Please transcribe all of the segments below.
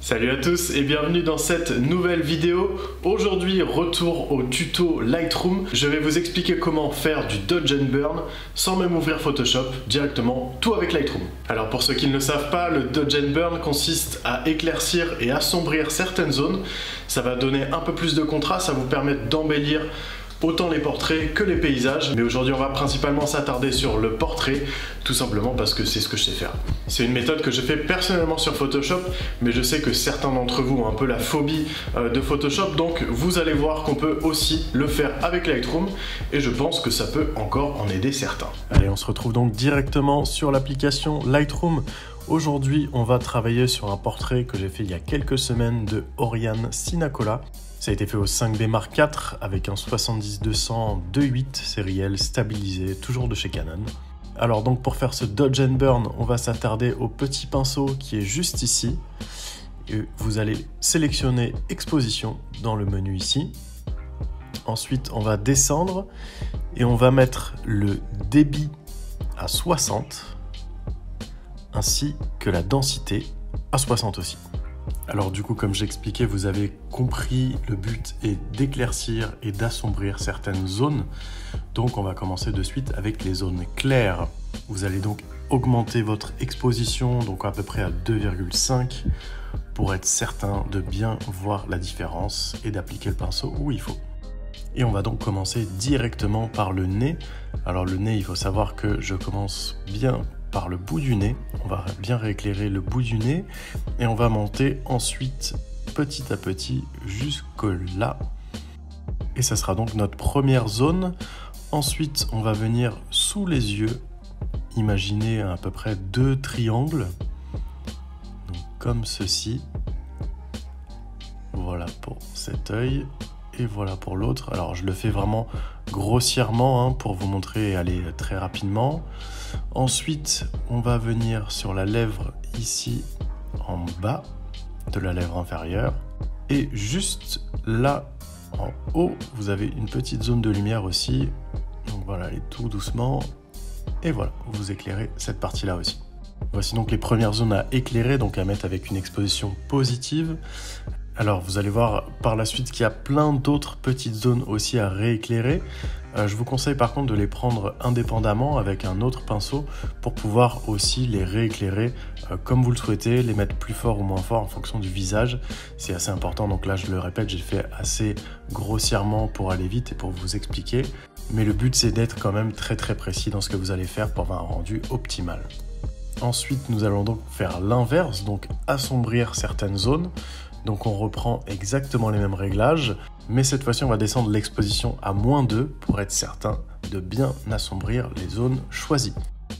Salut à tous et bienvenue dans cette nouvelle vidéo. Aujourd'hui, retour au tuto Lightroom. Je vais vous expliquer comment faire du Dodge and Burn sans même ouvrir Photoshop, directement tout avec Lightroom. Alors pour ceux qui ne le savent pas, le Dodge and Burn consiste à éclaircir et assombrir certaines zones. Ça va donner un peu plus de contraste, ça vous permet d'embellir autant les portraits que les paysages, mais aujourd'hui on va principalement s'attarder sur le portrait, tout simplement parce que c'est ce que je sais faire. C'est une méthode que je fais personnellement sur Photoshop, mais je sais que certains d'entre vous ont un peu la phobie de Photoshop, donc vous allez voir qu'on peut aussi le faire avec Lightroom, et je pense que ça peut encore en aider certains. Allez, on se retrouve donc directement sur l'application Lightroom. Aujourd'hui, on va travailler sur un portrait que j'ai fait il y a quelques semaines de Oriane Sinacola. Ça a été fait au 5D Mark IV avec un 70-200 2.8 sériel stabilisé, toujours de chez Canon. Alors donc pour faire ce Dodge and Burn, on va s'attarder au petit pinceau qui est juste ici. Et vous allez sélectionner Exposition dans le menu ici. Ensuite, on va descendre et on va mettre le débit à 60 ainsi que la densité à 60 aussi. Alors du coup, comme j'expliquais, vous avez compris, le but est d'éclaircir et d'assombrir certaines zones. Donc on va commencer de suite avec les zones claires. Vous allez donc augmenter votre exposition, donc à peu près à 2,5 pour être certain de bien voir la différence et d'appliquer le pinceau où il faut. Et on va donc commencer directement par le nez. Alors le nez, il faut savoir que je commence bien par le bout du nez, on va bien rééclairer le bout du nez et on va monter ensuite petit à petit jusque là. Et ça sera donc notre première zone. Ensuite, on va venir sous les yeux, imaginer à peu près 2 triangles, donc comme ceci. Voilà pour cet œil et voilà pour l'autre. Alors je le fais vraiment grossièrement pour vous montrer et aller très rapidement. Ensuite, on va venir sur la lèvre ici en bas de la lèvre inférieure. Et juste là en haut, vous avez une petite zone de lumière aussi. Donc voilà, allez tout doucement. Et voilà, vous éclairez cette partie-là aussi. Voici donc les premières zones à éclairer, donc à mettre avec une exposition positive. Alors vous allez voir par la suite qu'il y a plein d'autres petites zones aussi à rééclairer. Je vous conseille par contre de les prendre indépendamment avec un autre pinceau pour pouvoir aussi les rééclairer comme vous le souhaitez, les mettre plus fort ou moins fort en fonction du visage. C'est assez important, donc là je le répète, j'ai fait assez grossièrement pour aller vite et pour vous expliquer. Mais le but c'est d'être quand même très précis dans ce que vous allez faire pour avoir un rendu optimal. Ensuite nous allons donc faire l'inverse, donc assombrir certaines zones. Donc on reprend exactement les mêmes réglages, mais cette fois-ci on va descendre l'exposition à -2 pour être certain de bien assombrir les zones choisies.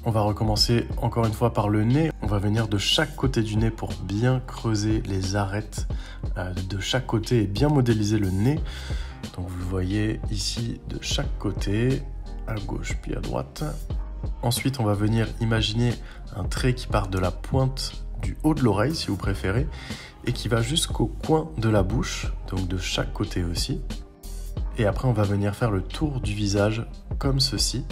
On va recommencer encore une fois par le nez, on va venir de chaque côté du nez pour bien creuser les arêtes de chaque côté et bien modéliser le nez. Donc vous le voyez ici de chaque côté, à gauche puis à droite. Ensuite on va venir imaginer un trait qui part de la pointe du haut de l'oreille si vous préférez, et qui va jusqu'au coin de la bouche, donc de chaque côté aussi. Et après on va venir faire le tour du visage comme ceci,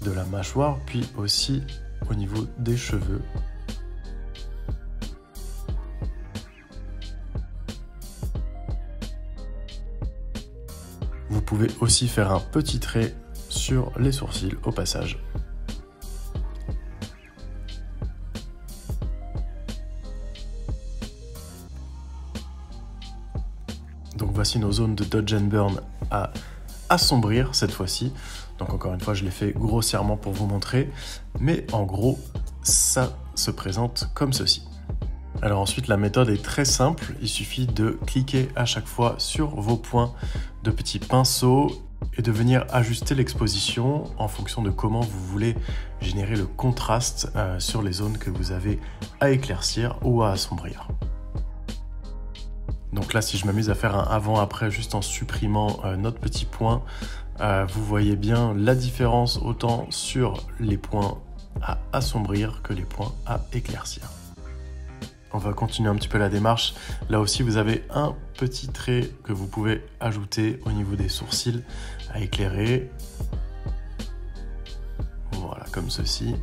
de la mâchoire, puis aussi au niveau des cheveux. Vous pouvez aussi faire un petit trait sur les sourcils au passage. Donc voici nos zones de Dodge and Burn à assombrir cette fois-ci. Donc encore une fois, je l'ai fait grossièrement pour vous montrer, mais en gros, ça se présente comme ceci. Alors ensuite, la méthode est très simple. Il suffit de cliquer à chaque fois sur vos points de petits pinceaux et de venir ajuster l'exposition en fonction de comment vous voulez générer le contraste sur les zones que vous avez à éclaircir ou à assombrir. Donc là, si je m'amuse à faire un avant-après juste en supprimant notre petit point, vous voyez bien la différence autant sur les points à assombrir que les points à éclaircir. On va continuer un petit peu la démarche. Là aussi, vous avez un petit trait que vous pouvez ajouter au niveau des sourcils à éclairer. Voilà, comme ceci.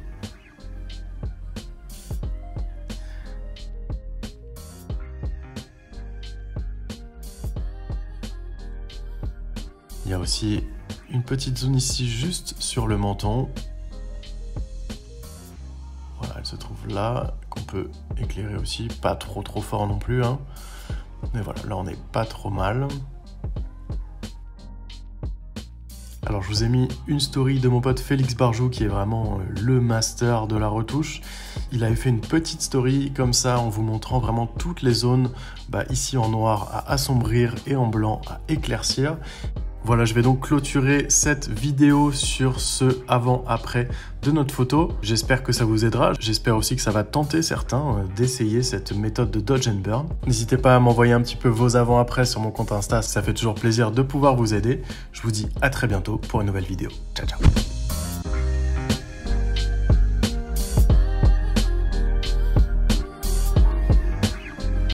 Il y a aussi une petite zone ici juste sur le menton. Voilà, elle se trouve là, qu'on peut éclairer aussi, pas trop fort non plus, hein. Mais voilà, là on n'est pas trop mal. Alors je vous ai mis une story de mon pote Félix Barjou qui est vraiment le master de la retouche. Il avait fait une petite story comme ça en vous montrant vraiment toutes les zones ici en noir à assombrir et en blanc à éclaircir. Voilà, je vais donc clôturer cette vidéo sur ce avant-après de notre photo. J'espère que ça vous aidera. J'espère aussi que ça va tenter certains d'essayer cette méthode de Dodge and Burn. N'hésitez pas à m'envoyer un petit peu vos avant-après sur mon compte Insta. Ça fait toujours plaisir de pouvoir vous aider. Je vous dis à très bientôt pour une nouvelle vidéo. Ciao, ciao.